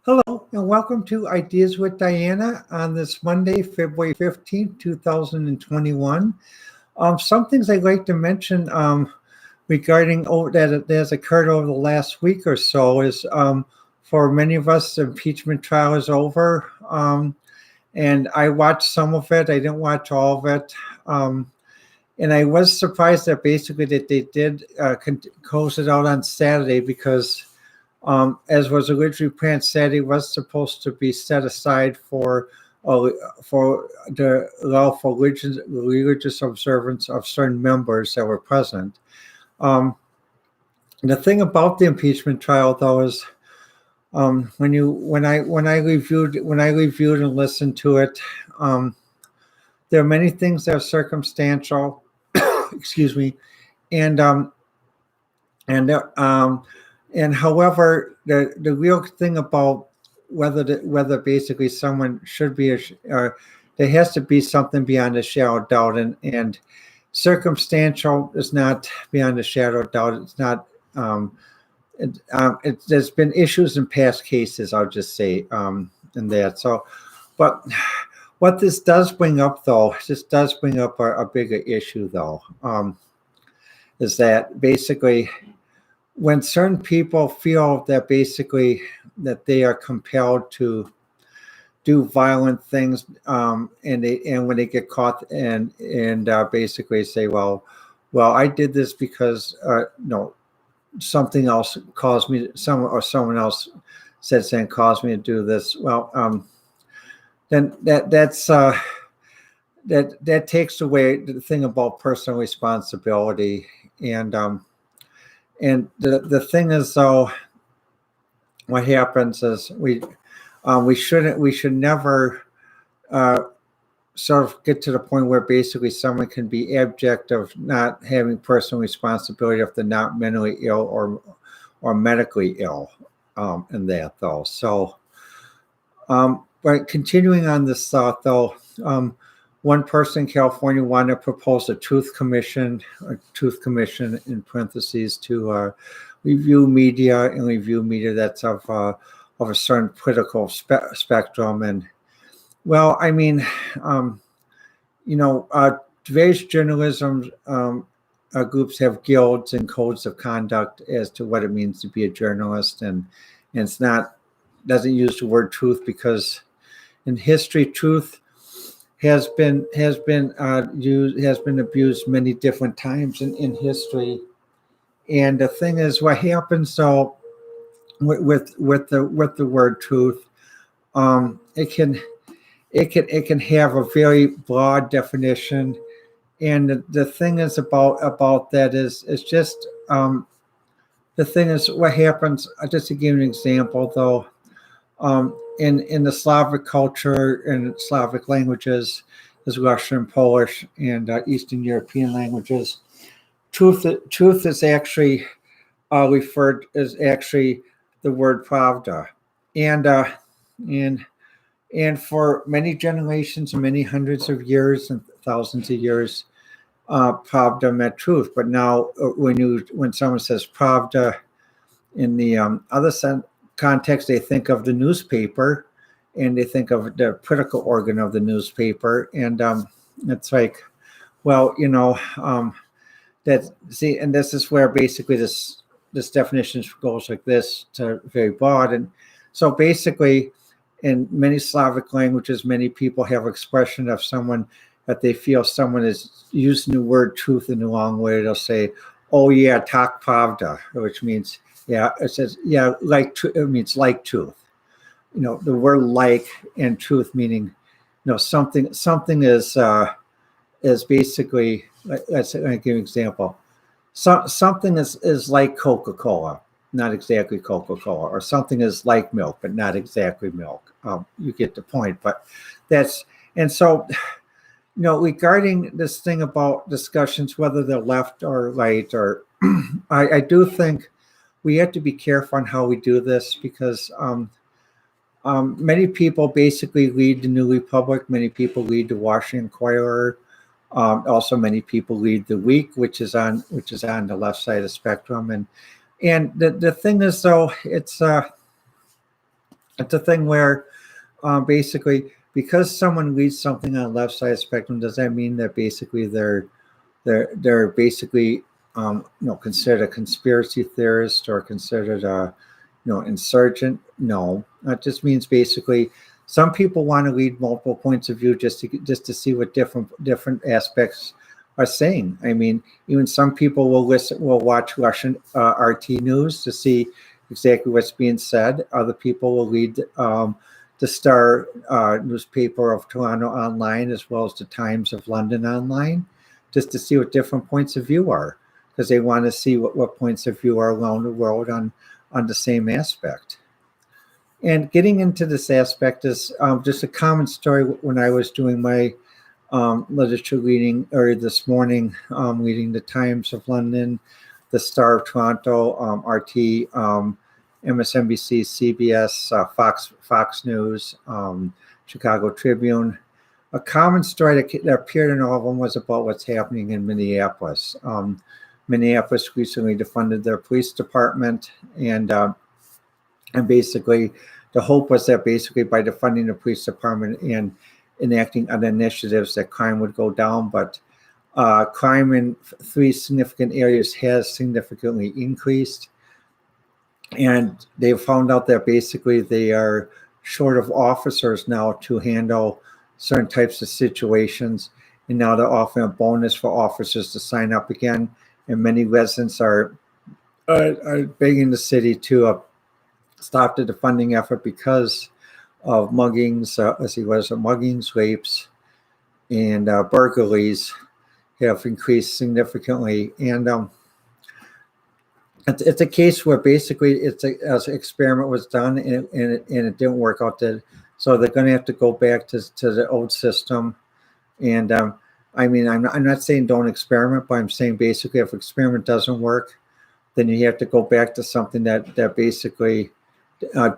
Hello, and welcome to Ideas with Diana on this Monday, February 15th, 2021. Some things I'd like to mention regarding that has occurred over the last week or so is for many of us, the impeachment trial is over. And I watched some of it. I didn't watch all of it. And I was surprised that basically that they did close it out on Saturday because as was originally planned, Saturday was supposed to be set aside for the allow for religious observance of certain members that were present. The thing about the impeachment trial, though, is when I reviewed and listened to it, there are many things that are circumstantial. Excuse me, and and and however, the real thing about whether basically someone should be there has to be something beyond a shadow of doubt, and circumstantial is not beyond a shadow of doubt. It's not. There's been issues in past cases. I'll just say in that. So, but what this does bring up, though, this does bring up a bigger issue, though, is that basically when certain people feel that basically that they are compelled to do violent things, and when they get caught and basically say, well, I did this because no, something else caused me, someone else said something caused me to do this. Well, then that takes away the thing about personal responsibility. And the thing is, though, what happens is we should never sort of get to the point where basically someone can be abject of not having personal responsibility if they're not mentally ill or medically ill in that, though. So, but continuing on this thought, though, one person in California wanted to propose a truth commission in parentheses to review media that's of a certain political spectrum. And well, I mean, today's journalism groups have guilds and codes of conduct as to what it means to be a journalist, and it's doesn't use the word truth because in history, truth has been abused many different times in history. And the thing is, what happens though with the word truth, it can have a very broad definition. And the thing is about that is just the thing is what happens. Just to give an example, though. In the Slavic culture and Slavic languages, as Russian, Polish, and Eastern European languages, truth is actually referred as actually the word pravda, and for many generations and many hundreds of years and thousands of years, pravda meant truth. But now, when someone says pravda in the other context, they think of the newspaper, and they think of the political organ of the newspaper, and it's like, well, and this is where basically this definition goes like this to very broad. And so basically, in many Slavic languages, many people have expression of someone that they feel someone is using the word truth in the wrong way. They'll say, "Oh yeah, tak pravda," which means it says it means like truth. The word like and truth meaning, something is basically, let's give an example. Something is like Coca-Cola, not exactly Coca-Cola, or something is like milk, but not exactly milk. You get the point. But and so, regarding this thing about discussions, whether they're left or right, or I do think we have to be careful on how we do this because many people basically read the New Republic. Many people read the Washington Inquirer. Also, many people read the Week, which is on the left side of the spectrum. And the thing is, though, it's It's a thing where basically because someone reads something on the left side of the spectrum, does that mean that basically they're basically considered a conspiracy theorist or considered a insurgent? No, that just means basically some people want to read multiple points of view just to see what different aspects are saying. I mean, even some people will watch Russian RT news to see exactly what's being said. Other people will read the Star newspaper of Toronto online, as well as the Times of London online, just to see what different points of view are, because they want to see what points of view are around the world on the same aspect. And getting into this aspect is just a common story. When I was doing my literature reading earlier this morning, reading the Times of London, the Star of Toronto, RT, MSNBC, CBS, Fox News, Chicago Tribune. A common story that appeared in all of them was about what's happening in Minneapolis. Minneapolis recently defunded their police department, and basically the hope was that basically by defunding the police department and enacting other initiatives that crime would go down, but crime in three significant areas has significantly increased. And they found out that basically they are short of officers now to handle certain types of situations. And now they're offering a bonus for officers to sign up again. And many residents are begging the city to stop the defunding effort because of muggings, muggings, rapes, and burglaries have increased significantly. And it's a case where basically as an experiment was done and it didn't work out. So they're going to have to go back to the old system. And I mean, I'm not saying don't experiment, but I'm saying basically if experiment doesn't work, then you have to go back to something that basically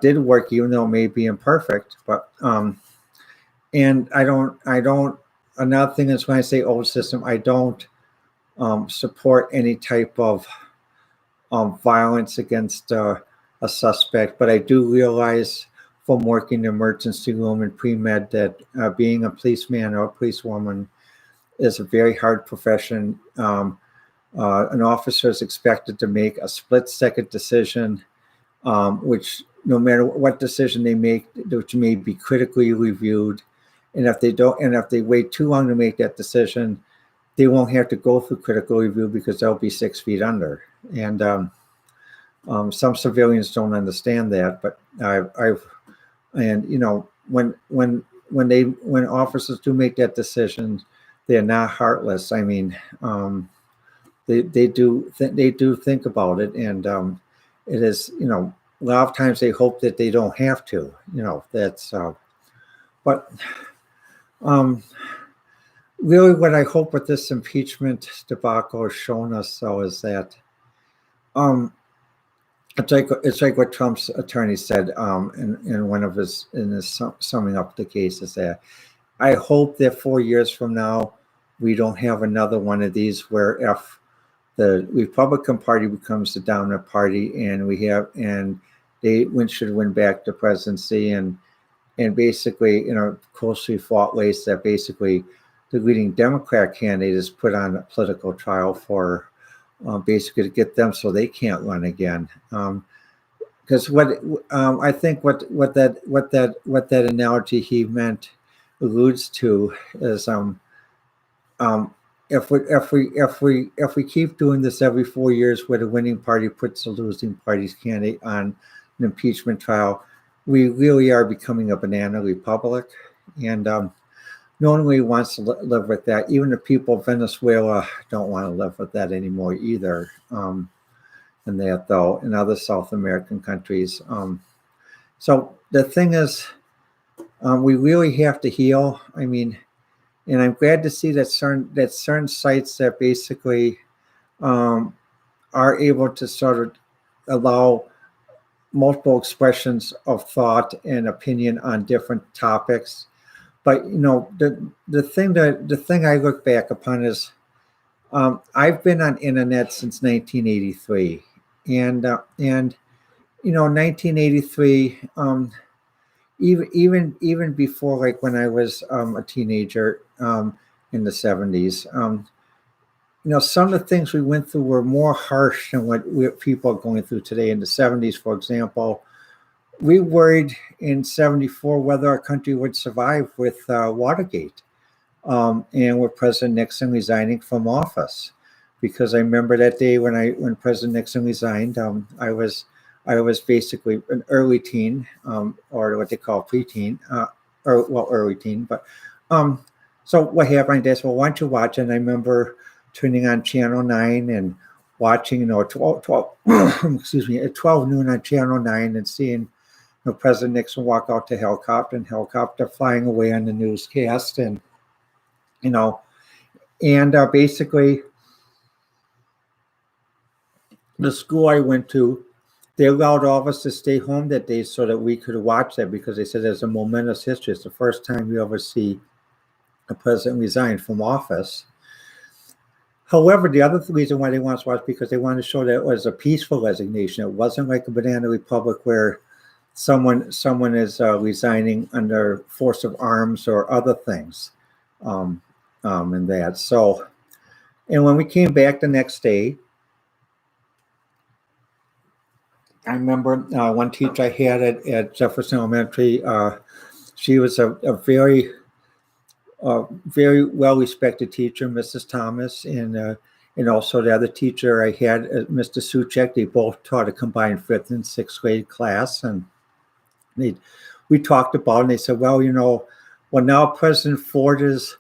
did work, even though it may be imperfect. But and I don't. Another thing is when I say old system, I don't support any type of violence against a suspect, but I do realize from working in the emergency room and pre-med that being a policeman or a policewoman is a very hard profession. An officer is expected to make a split-second decision, which no matter what decision they make, which may be critically reviewed, and if they wait too long to make that decision, they won't have to go through critical review because they'll be 6 feet under. And some civilians don't understand that, but when officers do make that decision, they're not heartless. I mean, they do think about it, and it is, a lot of times they hope that they don't have to. That's but really what I hope what this impeachment debacle has shown us, though, is that it's like what Trump's attorney said in one of his summing up the case, is that I hope that 4 years from now we don't have another one of these where if the Republican Party becomes the dominant party and they should win back the presidency, and basically in a closely fought race that basically the leading Democrat candidate is put on a political trial for basically to get them so they can't run again. Because I think what that analogy he meant alludes to is if we keep doing this every 4 years where the winning party puts the losing party's candidate on an impeachment trial, we really are becoming a banana republic. And no one really wants to live with that. Even the people of Venezuela don't want to live with that anymore either. And that, though, in other South American countries. So the thing is, we really have to heal. I mean, and I'm glad to see that certain sites that basically are able to sort of allow multiple expressions of thought and opinion on different topics. But the thing I look back upon is I've been on internet since 1983, and 1983. even before, like when I was a teenager in the 70s. Some of the things we went through were more harsh than what people are going through today. In the 70s, for example, we worried in 74 whether our country would survive with Watergate, and with President Nixon resigning from office. Because I remember that day when President Nixon resigned, I was basically an early teen, or what they call preteen, or well, early teen. But so what happened? I said, well, why don't you watch? And I remember turning on Channel 9 and watching, 12 excuse me, at 12 noon on Channel 9 and seeing President Nixon walk out to helicopter flying away on the newscast. And, basically the school I went to, they allowed all of us to stay home that day so that we could watch that, because they said there's a momentous history. It's the first time you ever see a president resign from office. However, the other reason why they wanted to watch, because they wanted to show that it was a peaceful resignation. It wasn't like a banana republic where someone is resigning under force of arms or other things, and that. So, and when we came back the next day, I remember one teacher I had at Jefferson Elementary. She was a very well-respected teacher, Mrs. Thomas, and also the other teacher I had, Mr. Suchek. They both taught a combined 5th and 6th grade class, and we talked about it, and they said, well, now President Ford is,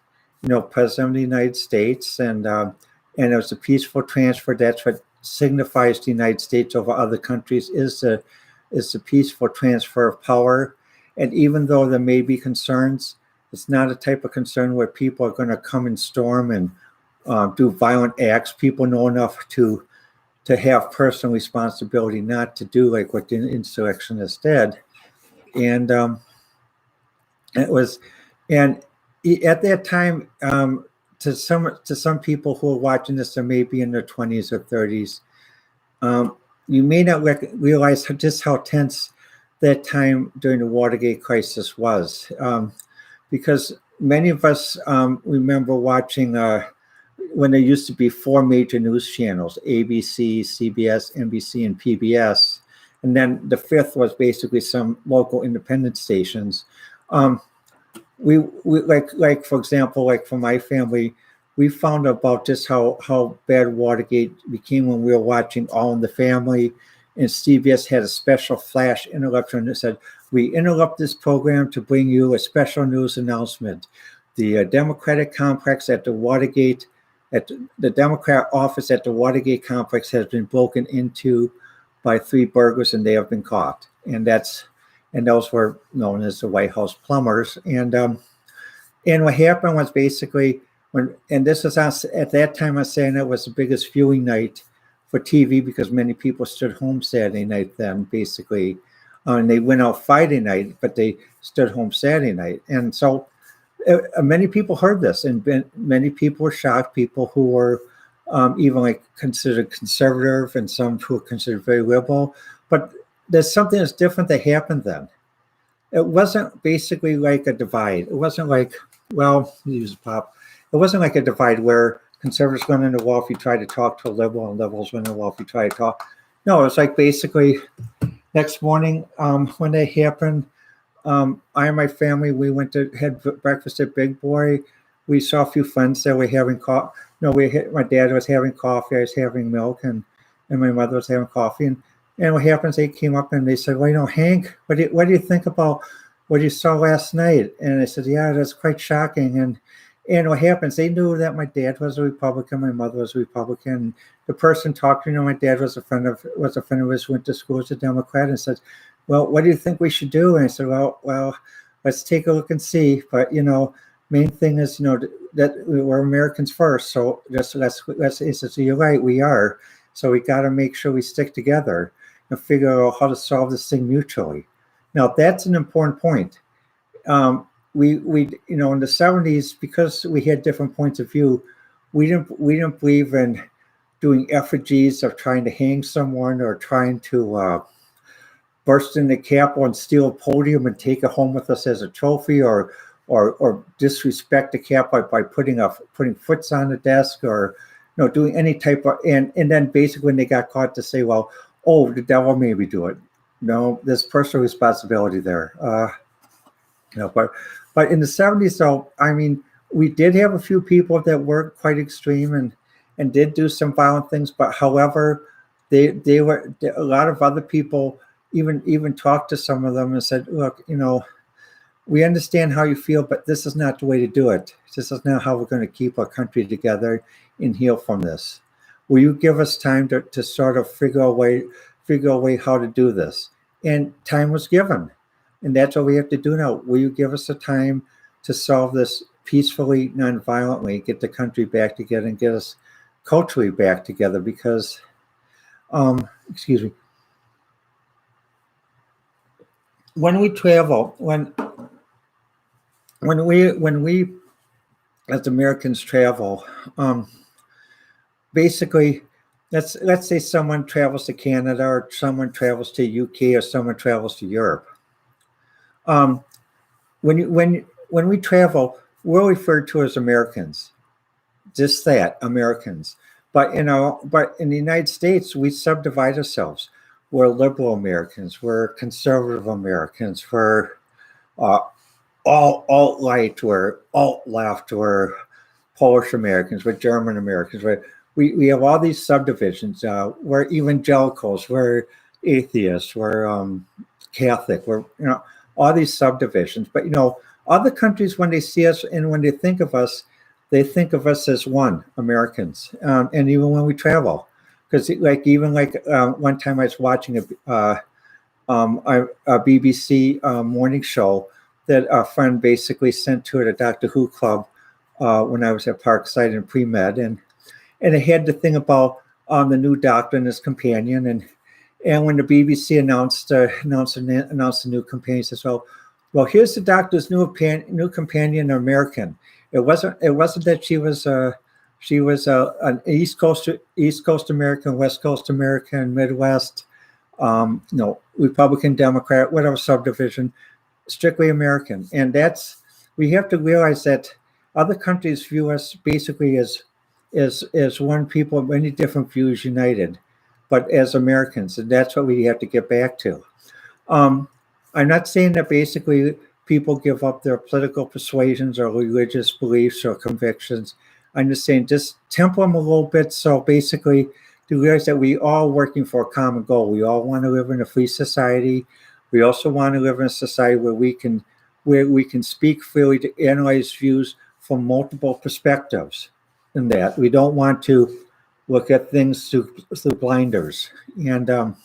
President of the United States, and it was a peaceful transfer. That's what signifies the United States over other countries, is the peaceful transfer of power. And even though there may be concerns, it's not a type of concern where people are going to come and storm and do violent acts. People know enough to have personal responsibility not to do like what the insurrectionists did. And at that time, to some people who are watching this, they may be in their 20s or 30s. You may not realize just how tense that time during the Watergate crisis was, because many of us remember watching when there used to be 4 major news channels: ABC, CBS, NBC, and PBS. And then the 5th was basically some local independent stations. We like for example, like for my family, we found about just how bad Watergate became when we were watching All in the Family, and CBS had a special flash interruption that said, "We interrupt this program to bring you a special news announcement. The Democratic complex at the Watergate, at the Democrat office at the Watergate complex has been broken into by 3 burglars, and they have been caught." And those were known as the White House plumbers. And what happened was basically at that time I was saying it was the biggest viewing night for TV, because many people stood home Saturday night then, basically. And they went out Friday night, but they stood home Saturday night. And so many people heard this, and many people were shocked. People who were even like considered conservative, and some who were considered very liberal. But there's something that's different that happened then. It wasn't basically like a divide. It wasn't like, well, use pop. It wasn't like a divide where conservatives went in the wall if you tried to talk to a liberal, and liberals went in the wall if you tried to talk. No, it was like basically next morning when that happened, I and my family, we went to had breakfast at Big Boy. We saw a few friends that were having coffee. My dad was having coffee. I was having milk, and my mother was having coffee. And what happens? They came up and they said, "Well, Hank, what do you think about what you saw last night?" And I said, "Yeah, that's quite shocking." And what happens? They knew that my dad was a Republican, my mother was a Republican. The person talking to my dad was a friend of his, went to school as a Democrat, and said, "Well, what do you think we should do?" And I said, "Well, let's take a look and see. But main thing is, that we're Americans first. So let's." He said, "So you're right, we are. So we got to make sure we stick together and figure out how to solve this thing mutually." Now that's an important point. We in the 70s, because we had different points of view, we didn't believe in doing effigies of trying to hang someone or trying to burst in the Capitol and steal a podium and take it home with us as a trophy, or disrespect the Capitol by putting foots on the desk, or doing any type of, and then basically when they got caught to say, well, oh, the devil made me do it. No, there's personal responsibility there. But in the 70s, though, I mean, we did have a few people that were quite extreme and did do some violent things. But however, they were, a lot of other people even talked to some of them and said, look, we understand how you feel, but this is not the way to do it. This is not how we're going to keep our country together and heal from this. Will you give us time to sort of figure a way how to do this? And time was given. And that's what we have to do now. Will you give us the time to solve this peacefully, non-violently, get the country back together and get us culturally back together? Because, excuse me, when we travel, when we as Americans travel, basically, let's say someone travels to Canada, or someone travels to UK, or someone travels to Europe. When we travel, we're referred to as Americans, just that, Americans. But in the United States, we subdivide ourselves. We're liberal Americans. We're conservative Americans. We're all alt-right. We're alt-left. We're Polish Americans. We're German Americans. We have all these subdivisions. We're evangelicals. We're atheists. We're Catholic. We're all these subdivisions. But other countries, when they see us and when they think of us as one, Americans. And even when we travel, because one time I was watching a BBC morning show that a friend basically sent to the Doctor Who club when I was at Parkside in pre-med, and it had the thing about the new Doctor and his companion, and when the BBC announced the new companion, says, well, here's the Doctor's new companion, American. It wasn't that she was an East Coast American, West Coast American, Midwest, Republican, Democrat, whatever subdivision, strictly American. And we have to realize that other countries view us basically as one people, many different views united, but as Americans, and that's what we have to get back to. I'm not saying that basically people give up their political persuasions or religious beliefs or convictions. I'm just saying just temper them a little bit. So basically to realize that we all working for a common goal. We all want to live in a free society. We also want to live in a society where we can speak freely, to analyze views from multiple perspectives. And that we don't want to look at things through blinders. And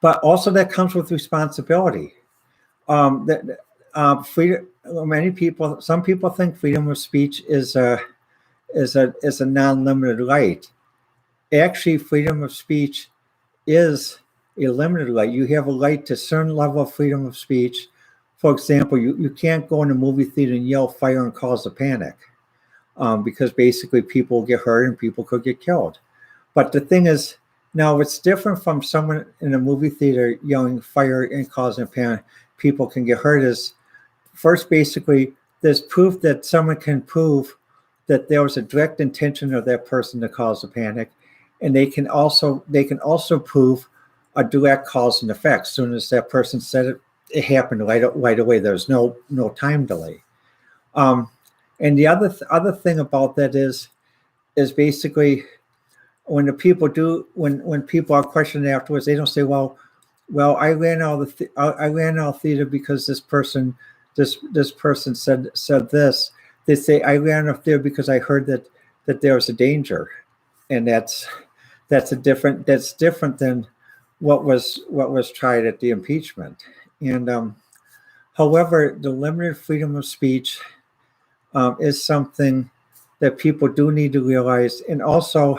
but also that comes with responsibility. Freedom. Some people think freedom of speech is a non-limited right. Actually, freedom of speech is a limited right. You have a right to a certain level of freedom of speech. For example, you can't go in a movie theater and yell fire and cause a panic, because basically people get hurt and people could get killed. But the thing is, now it's different from someone in a movie theater yelling fire and causing a panic. People can get hurt. Is first, basically, there's proof that someone can prove that there was a direct intention of that person to cause a panic, and they can also prove a direct cause and effect. As soon as that person said it, it happened right away. There's no time delay. And the other thing about that is basically when people are questioned afterwards, they don't say, well, I ran out of theater because this person said this. They say I ran out of theater because I heard that there was a danger, and that's different than what was tried at the impeachment. And however, the limited freedom of speech is something that people do need to realize. And also,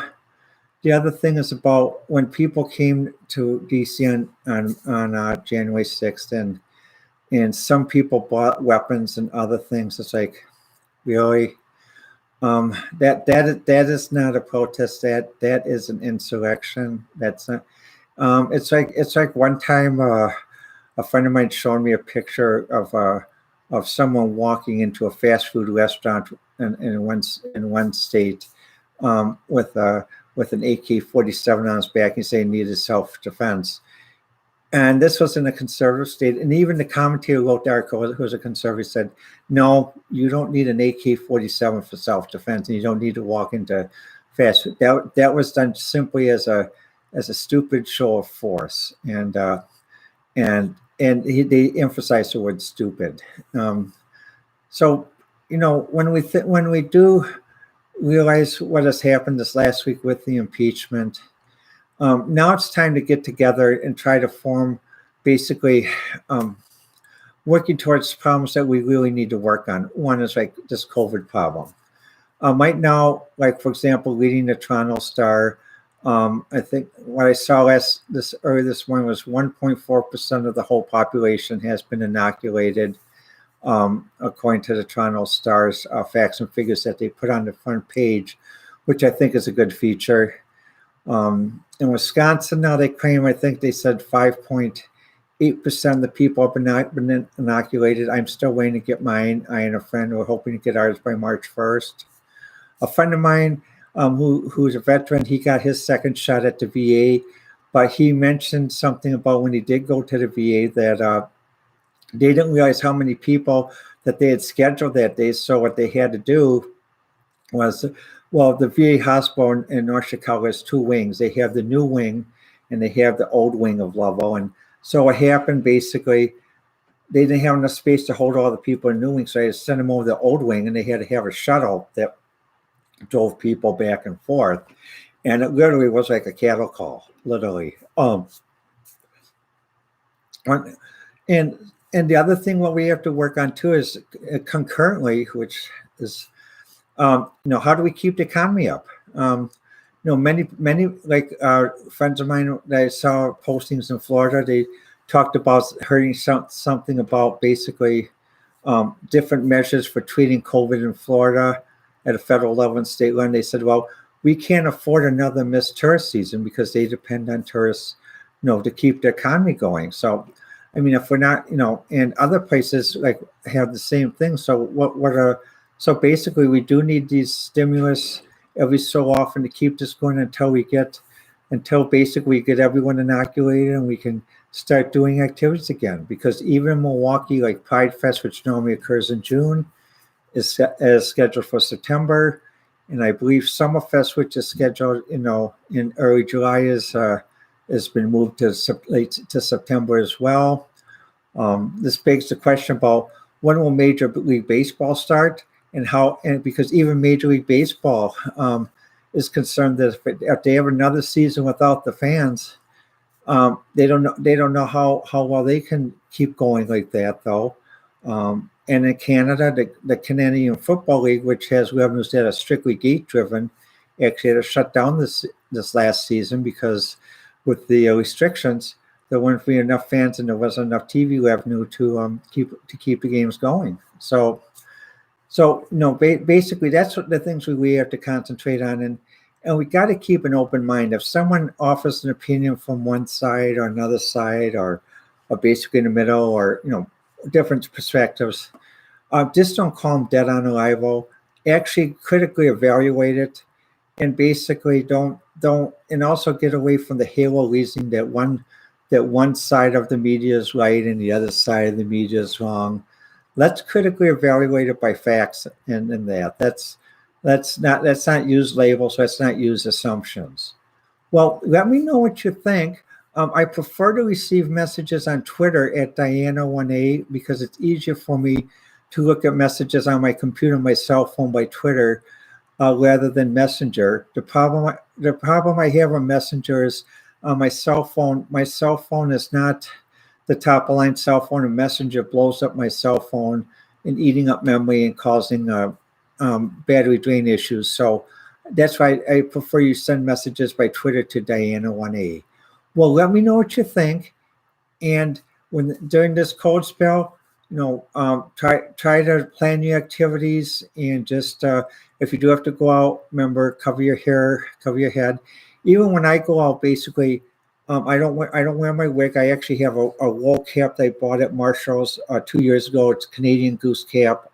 the other thing is about when people came to DC on January 6th, and some people bought weapons and other things. It's like, really, that is not a protest. That is an insurrection. That's not. It's like one time a friend of mine showed me a picture of someone walking into a fast food restaurant in one state, with an AK-47 on his back and saying needed self defense. And this was in a conservative state, and even the commentator wrote the article, who was a conservative, said, "No, you don't need an AK-47 for self defense, and you don't need to walk into fast food." That was done simply as a stupid show of force, and they emphasized the word stupid. Um, so, when we do realize what has happened this last week with the impeachment, now it's time to get together and try to form, basically, um, working towards problems that we really need to work on. One is like this COVID problem. Right now, like for example, leading the Toronto Star, I think what I saw early this morning was 1.4% of the whole population has been inoculated, according to the Toronto Star's facts and figures that they put on the front page, which I think is a good feature. In Wisconsin now, they claim, I think they said 5.8% of the people have been inoculated. I'm still waiting to get mine. I and a friend are hoping to get ours by March 1st. A friend of mine, who's a veteran, he got his second shot at the VA, but he mentioned something about when he did go to the VA that they didn't realize how many people that they had scheduled that day. So what they had to do was, well, the VA hospital in North Chicago has two wings. They have the new wing and they have the old wing of Lovell. And so what happened, basically, they didn't have enough space to hold all the people in the new wing, so they had to send them over the old wing, and they had to have a shuttle that drove people back and forth. And it literally was like a cattle call, literally. And the other thing what we have to work on too is concurrently, which is how do we keep the economy up? Many like friends of mine that I saw postings in Florida, they talked about hearing something about basically different measures for treating COVID in Florida at a federal level and state level. And they said, well, we can't afford another missed tourist season because they depend on tourists, to keep the economy going. So, I mean, if we're not, and other places like have the same thing. So so basically we do need these stimulus every so often to keep this going until basically we get everyone inoculated and we can start doing activities again. Because even in Milwaukee, like Pride Fest, which normally occurs in June, is scheduled for September. And I believe Summerfest, which is scheduled, in early July, has been moved to late to September as well. This begs the question about when will Major League Baseball start, and because even Major League Baseball is concerned that if they have another season without the fans, they don't know how well they can keep going like that though. And in Canada, the Canadian Football League, which has revenues that are strictly gate driven, actually had to shut down this last season because with the restrictions, there weren't enough fans and there wasn't enough TV revenue to keep the games going. So basically that's what the things we have to concentrate on, and we got to keep an open mind. If someone offers an opinion from one side or another side, or basically in the middle, or different perspectives, just don't call them dead on arrival. Actually, critically evaluate it, and basically don't, and also get away from the halo reasoning that one side of the media is right and the other side of the media is wrong. Let's critically evaluate it by facts, and let's not use labels. Let's not use assumptions. Well, let me know what you think. I prefer to receive messages on Twitter at Diana1A because it's easier for me to look at messages on my computer, my cell phone, by Twitter, rather than Messenger. The problem I have on Messenger is my cell phone. My cell phone is not the top of line cell phone, and Messenger blows up my cell phone and eating up memory and causing battery drain issues. So that's why I prefer you send messages by Twitter to Diana1A. Well, let me know what you think. And during this cold spell, try to plan your activities, and just if you do have to go out, remember, cover your hair, cover your head. Even when I go out, basically, I don't wear my wig. I actually have a wool cap that I bought at Marshall's 2 years ago. It's a Canadian goose cap.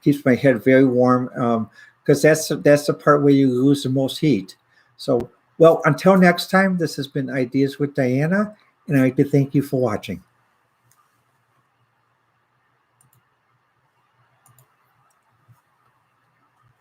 Keeps my head very warm because that's the part where you lose the most heat. So, well, until next time, this has been Ideas with Diana, and I'd like to thank you for watching.